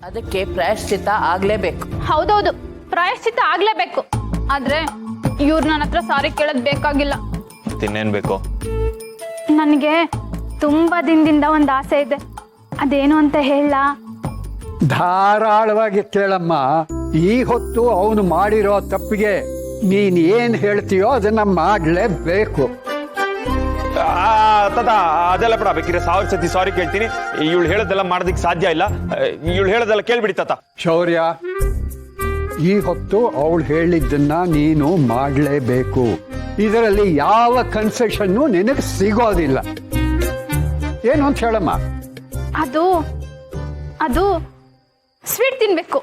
ಅದಕ್ಕೆ ಪ್ರಾಯಶ್ಚಿತ್ತ ಆಗ್ಲೇಬೇಕು. ಹೌದೌದು, ಪ್ರಾಯಶ್ಚಿತ್ತ ಆಗ್ಲೇಬೇಕು. ಆದ್ರೆ ಇವ್ರು ನನ್ನ ಹತ್ರ ಸಾರಿ ಕೇಳೋದ್ ಬೇಕಾಗಿಲ್ಲ. ತಿನ್ನೇನ್ ಬೇಕು? ನನಗೆ ತುಂಬಾ ದಿನದಿಂದ ಒಂದು ಆಸೆ ಇದೆ, ಅದೇನು ಅಂತ ಹೇಳ? ಧಾರಾಳವಾಗಿ ಕೇಳಮ್ಮ. ಈ ಹೊತ್ತು ಅವನು ಮಾಡಿರೋ ತಪ್ಪಿಗೆ ನೀನ್ ಏನ್ ಹೇಳ್ತೀಯೋ ಅದನ್ನ ಮಾಡ್ಲೇಬೇಕು. ತಾತ ಅದೆಲ್ಲ ಬೇಡ, ಬೇಕಿದ್ರೆ 1000 ಸತಿ ಸಾರಿ ಕೇಳ್ತೀನಿ. ಇವಳು ಹೇಳೋದೆಲ್ಲ ಮಾಡೋದಕ್ಕೆ ಸಾಧ್ಯ ಇಲ್ಲ. ಇವಳು ಹೇಳೋದೆಲ್ಲ ಕೇಳ್ಬಿಡಿ ತಾತ. ಶೌರ್ಯ, ಈ ಹೊತ್ತು ಅವಳು ಹೇಳಿದ್ದನ್ನ ನೀನು ಮಾಡ್ಲೇಬೇಕು. ಇದರಲ್ಲಿ ಯಾವ ಕನ್ಸೆಷನ್ನು ನಿನಗೆ ಸಿಗೋದಿಲ್ಲ. ಏನು ಅಂತ ಹೇಳಮ್ಮ. ಅದು ಸ್ವೀಟ್ ತಿನ್ಬೇಕು.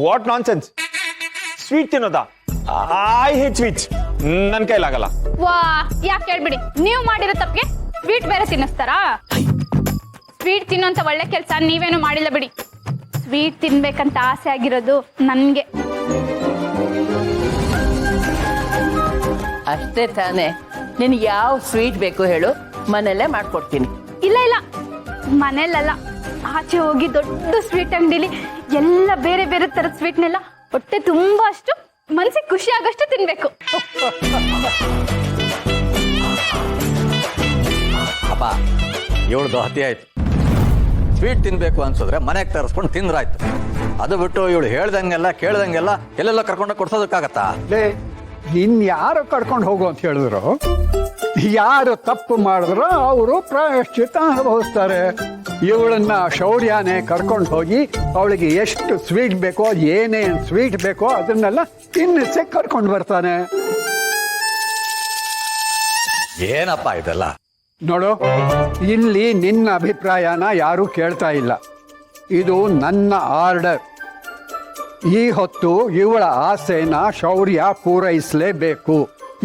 What nonsense? ಸ್ವೀಟ್ ತಿನ್ನೋದಾ? I hate sweets. ನನ್ ಕೈಲಾಗಲ್ಲ. ವಾ, ಯಾಕೆ ಹೇಳ್ಬಿಡಿ, ನೀವು ಮಾಡಿರೋ ತಪ್ಪಿಗೆ ಸ್ವೀಟ್ ಬೇರೆ ತಿನ್ನಿಸ್ತಾರಾ? ಸ್ವೀಟ್ ತಿನ್ನೋಂತ ಒಳ್ಳೆ ಕೆಲಸ ನೀವೇನು ಮಾಡಿಲ್ಲ ಬಿಡಿ. ಸ್ವೀಟ್ ತಿನ್ಬೇಕಂತ ಆಸೆ ಆಗಿರೋದು ನನ್ಗೆ. ಅಷ್ಟೇ ತಾನೇ? ನಿನ್ಗೆ ಯಾವ ಸ್ವೀಟ್ ಬೇಕು ಹೇಳು, ಮನೆಯಲ್ಲೇ ಮಾಡ್ಕೊಡ್ತೀನಿ. ಇಲ್ಲ, ಮನೇಲಲ್ಲ, ಆಚೆ ಹೋಗಿ ದೊಡ್ಡ ಸ್ವೀಟ್ ಅಂಗಡಿಲಿ ಎಲ್ಲ ಬೇರೆ ಬೇರೆ ತರದ ಸ್ವೀಟ್ನೆಲ್ಲ ಹೊಟ್ಟೆ ತುಂಬಾ ಅಷ್ಟು ಮನ್ಸಿಗೆ ಖುಷಿ ಆಗಷ್ಟು ತಿನ್ಬೇಕು. ಅಪ್ಪ, ಇವಳ್ದು ಹತ್ಯೆ ಆಯ್ತು. ಸ್ವೀಟ್ ತಿನ್ಬೇಕು ಅನ್ಸಿದ್ರೆ ಮನೆಗೆ ತರಿಸ್ಕೊಂಡು ತಿಂದ್ರಾಯ್ತು. ಅದು ಬಿಟ್ಟು ಇವಳು ಹೇಳ್ದಂಗೆಲ್ಲ ಕೇಳ್ದಂಗೆಲ್ಲ ಎಲ್ಲೆಲ್ಲ ಕರ್ಕೊಂಡೋಗಿ ಕೊಡ್ಸೋದಕ್ಕಾಗತ್ತಾ? ಯಾರು ಕರ್ಕೊಂಡು ಹೋಗು ಅಂತ ಹೇಳಿದ್ರು, ಯಾರು ತಪ್ಪು ಮಾಡಿದ್ರು ಅವರು ಪ್ರಾಯಶ್ಚಿತ್ತ ಅನುಭವಿಸ್ತಾರೆ. ಇವಳನ್ನ ಶೌರ್ಯನೇ ಕರ್ಕೊಂಡು ಹೋಗಿ ಅವಳಿಗೆ ಎಷ್ಟು ಸ್ವೀಟ್ ಬೇಕೋ, ಏನೇನು ಸ್ವೀಟ್ ಬೇಕೋ ಅದನ್ನೆಲ್ಲ ತಿನ್ನಿಸಿ ಕರ್ಕೊಂಡು ಬರ್ತಾನೆ. ಏನಪ್ಪ ಇದೆಲ್ಲ? ನೋಡು, ಇಲ್ಲಿ ನಿನ್ನ ಅಭಿಪ್ರಾಯನ ಯಾರೂ ಕೇಳ್ತಾ ಇಲ್ಲ. ಇದು ನನ್ನ ಆರ್ಡರ್. ಈ ಹೊತ್ತು ಇವಳ ಆಸೆನ ಶೌರ್ಯ ಪೂರೈಸಲೇಬೇಕು.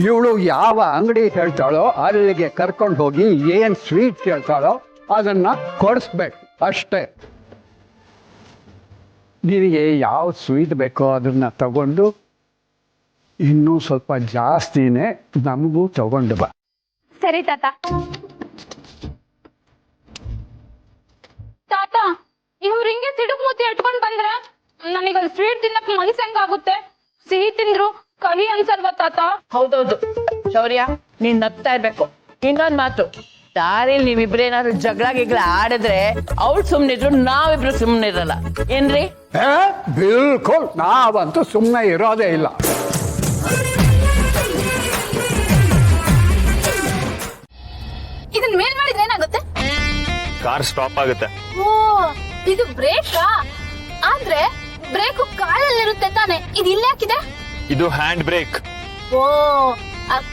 ಇವಳು ಯಾವ ಅಂಗಡಿ ಹೇಳ್ತಾಳೋ ಅಲ್ಲಿಗೆ ಕರ್ಕೊಂಡು ಹೋಗಿ ಏನ್ ಸ್ವೀಟ್ ಕೇಳ್ತಾಳೋ ಅದನ್ನ ಕೊಡಿಸ್ಬೇಕು ಅಷ್ಟೇ. ನಿನಗೆ ಯಾವ ಸ್ವೀಟ್ ಬೇಕೋ ಅದನ್ನ ತಗೊಂಡು ಇನ್ನೂ ಸ್ವಲ್ಪ ಜಾಸ್ತಿನೇ ನಮಗೂ ತಗೊಂಡು ಬಾ. ಸರಿ ತಾತ. ತಾತ, ಇವ್ರು ಹಿಂಗೆ ಸಿಡುಕ್ ಮೂತಿ ಇಟ್ಕೊಂಡ್ ಬಂದ್ರೆ ನನಗಲ್ಲಿ ಸ್ವೀಟ್ ತಿನ್ನಕ್ ಮನ್ಸ್ ಹೆಂಗಾಗುತ್ತೆ? ಸಿಹಿ ತಿಂದ್ರು ಕಹಿ ಅನ್ಸಲ್ವಾ ತಾತ? ಹೌದೌದು ಶೌರ್ಯ, ನೀನ್ ನಗ್ತಾ ಇರ್ಬೇಕು. ಇನ್ನೊಂದ್ ಮಾತು, ದಾರಿಲಿ ನೀವಿಬ್ರೇನಾದ್ರು ಜಗಳ ಗಿಗಳ ಆಡಿದ್ರೆ ಅವಳು ಸುಮ್ನಿದ್ರು ನಾವಿಬ್ರು ಸುಮ್ನಿರಲ್ಲ. ಏನ್ರಿ? ಬಿಲ್ಕುಲ್, ನಾವಂತೂ ಸುಮ್ಮನೆ ಇರೋದೇ ಇಲ್ಲ. ಇದನ್ ಮೇಲ್ ಮಾಡಿದ್ರೆ ಏನಾಗುತ್ತೆ? ಕಾರ್ ಸ್ಟಾಪ್ ಆಗುತ್ತೆ. ಓ, ಇದು ಬ್ರೇಕಾ? ಆದ್ರೆ ಬ್ರೇಕು ಕಾಲಲ್ಲಿರುತ್ತೆ ತಾನೆ, ಇದು ಇಲ್ಲಿ ಹಾಕಿದೆ? ಇದು ಹ್ಯಾಂಡ್ ಬ್ರೇಕ್. ಓ,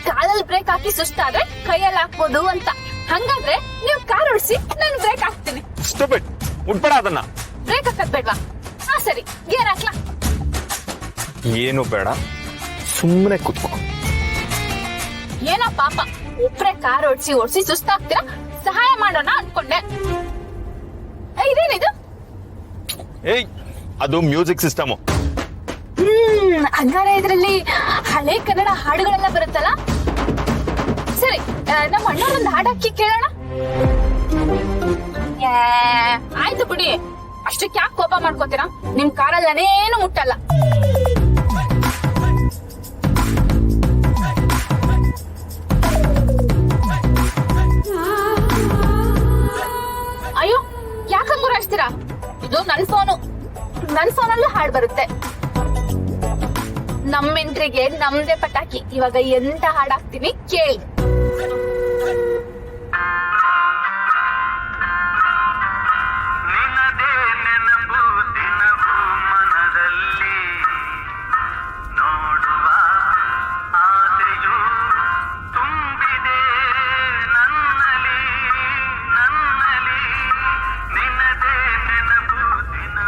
ಕಾಲಲ್ಲಿ ಬ್ರೇಕ್ ಹಾಕಿ ಸುಸ್ತಾದ್ರೆ ಕೈಯಲ್ಲಿ ಹಾಕ್ಬೋದು ಅಂತ. ಹಂಗಾದ್ರೆ ನೀವು ಕಾರ್ ಓಡಿಸಿ, ನಾನು ಬ್ರೇಕ್ ಹಾಕ್ತೀನಿ. ಸ್ಟೂಪಿಡ್, ಮುಟ್ಬೇಡ ಅದನ್ನ. ಬ್ರೇಕ್ ಹಾಕದ್ ಬೇಡ್ವಾ? ಹಾ ಸರಿ, ಗೇರ್ ಹಾಕ್ಲಾ? ಏನು ಬೇಡ, ಸುಮ್ಮನೆ ಕೂತ್ಕೋ. ಏನೋ ಪಾಪ, ಒಬ್ರೆ ಕಾರ್ ಓಡಿಸಿ ಸುಸ್ತಾಗ್ತೀರಾ, ಸಹಾಯ ಮಾಡೋಣ ಅನ್ಕೊಂಡೆ. ಇದೇನಿದು? ಏಯ್, ಅದು ಮ್ಯೂಸಿಕ್ ಸಿಸ್ಟಮ್. ಹಂಗಾರೆ ಇದ್ರಲ್ಲಿ ಹಳೆ ಕನ್ನಡ ಹಾಡುಗಳೆಲ್ಲ ಬರುತ್ತಲ್ಲ? ಸರಿ, ನಮ್ಮ ಅಣ್ಣನೊಂದು ಹಾಡು ಹಾಕಿ ಕೇಳೋಣ. ಆಯ್ತು ಬಿಡಿ, ಅಷ್ಟಕ್ಕೆ ಯಾಕೆ ಕೋಪ ಮಾಡ್ಕೋತೀರಾ? ನಿಮ್ ಕಾರಲ್ಲಿ ನಾನೇನು ಮುಟ್ಟಲ್ಲ. ಅಯ್ಯೋ, ಯಾಕಂಗ್ ಗುರಾಯಿಸ್ತೀರಾ? ಇದು ನನ್ ಫೋನಲ್ಲೂ ಹಾಡು ಬರುತ್ತೆ. ನಮ್ಮೆಂಟ್ರಿಗೆ ನಮ್ದೇ ಪಟಾಕಿ. ಇವಾಗ ಎಂತ ಹಾಡಾಕ್ತೀನಿ ಕೇಳಿ.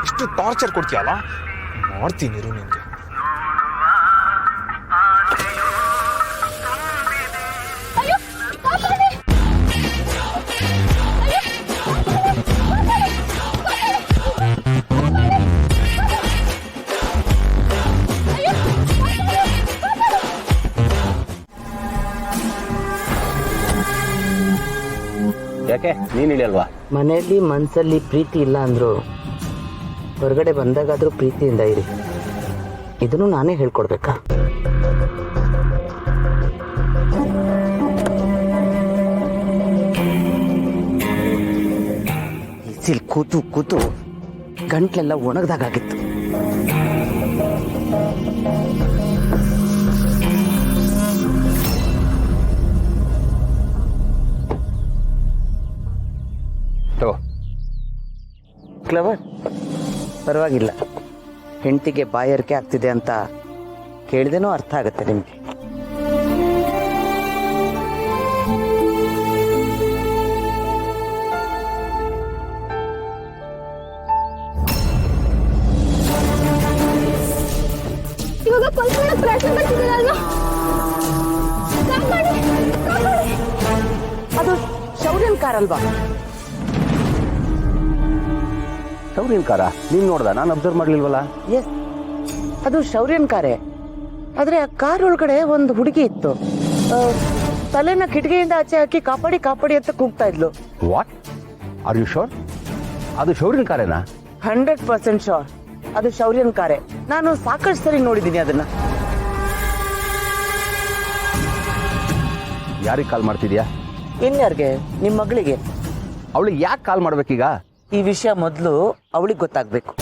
ಇಷ್ಟು ಟಾರ್ಚರ್ ಕೊಡ್ತೀಯಲ್ಲ, ಮಾಡ್ತೀನಿ ಇರು ನಿನ್ಗೆ. ಯಾಕೆ ನೀನ್ ಇಳಿಯಲ್ವಾ? ಮನೆಯಲ್ಲಿ ಮನ್ಸಲ್ಲಿ ಪ್ರೀತಿ ಇಲ್ಲ ಅಂದ್ರು ಹೊರಗಡೆ ಬಂದಾಗಾದ್ರೂ ಪ್ರೀತಿಯಿಂದ ಇರಿ. ಇದನ್ನು ನಾನೇ ಹೇಳ್ಕೊಡ್ಬೇಕಾ? ಬಿಸಿಲ್ ಕೂತು ಕೂತು ಗಂಟ್ಲೆಲ್ಲ ಒಣಗ್ದಾಗಿತ್ತು. ಕ್ಲವರ್, ಪರವಾಗಿಲ್ಲ. ಹೆಂಡತಿಗೆ ಬಾಯಾರಿಕೆ ಆಗ್ತಿದೆ ಅಂತ ಕೇಳಿದೇನೋ ಅರ್ಥ ಆಗುತ್ತೆ ನಿಮ್ಗೆ. ಇವಾಗ ಕೊಲ್ಕೊಳ್ಳೋ ಪ್ರಯತ್ನ ಪಡ್ತಿದ್ದೀರಲ್ವಾ? ಅದು ಶೌರ್ಯನ್ ಕಾರ್ ಅಲ್ವಾ? ಶೌರ್ಯನ್ ಕಾರ ನೀನ್ ನೋಡ್ದ? ನಾನು ಅಬ್ಸರ್ವ್ ಮಾಡ್ಲಿಲ್ವಲ್ಲ. ಎಸ್, ಅದು ಶೌರ್ಯನ್ ಕಾರೇ. ಆದ್ರೆ ಆ ಕಾರ್ ಒಳಗಡೆ ಒಂದು ಹುಡುಗಿ ಇತ್ತು. ತಲೆನ ಕಿಟಕಿಯಿಂದ ಆಚೆ ಹಾಕಿ ಕಾಪಾಡಿ ಕಾಪಾಡಿ ಅಂತ ಕೂಗ್ತಾ ಇದ್ಲು. What are you sure? ಅದು ಶೌರ್ಯನ್ ಕಾರೇನಾ? 100% ಶೋರ್ ಅದು ಶೌರ್ಯನ್ ಕಾರೇ. ನಾನು ಸಾಕಷ್ಟು ಸರಿ ನೋಡಿದ್ದೀನಿ ಅದನ್ನ. ಯಾರಿಗೆ ಕಾಲ್ ಮಾಡ್ತಿದ್ಯಾ? ಇನ್ಯಾರ್ಗೆ? ನಿಮ್ ಮಗಳಿಗೆ. ಅವಳಿಗೆ ಯಾಕೆ ಕಾಲ್ ಮಾಡ್ಬೇಕೀಗ? ಈ ವಿಷಯ ಮೊದಲು ಅವಳಿಗೆ ಗೊತ್ತಾಗ್ಬೇಕು.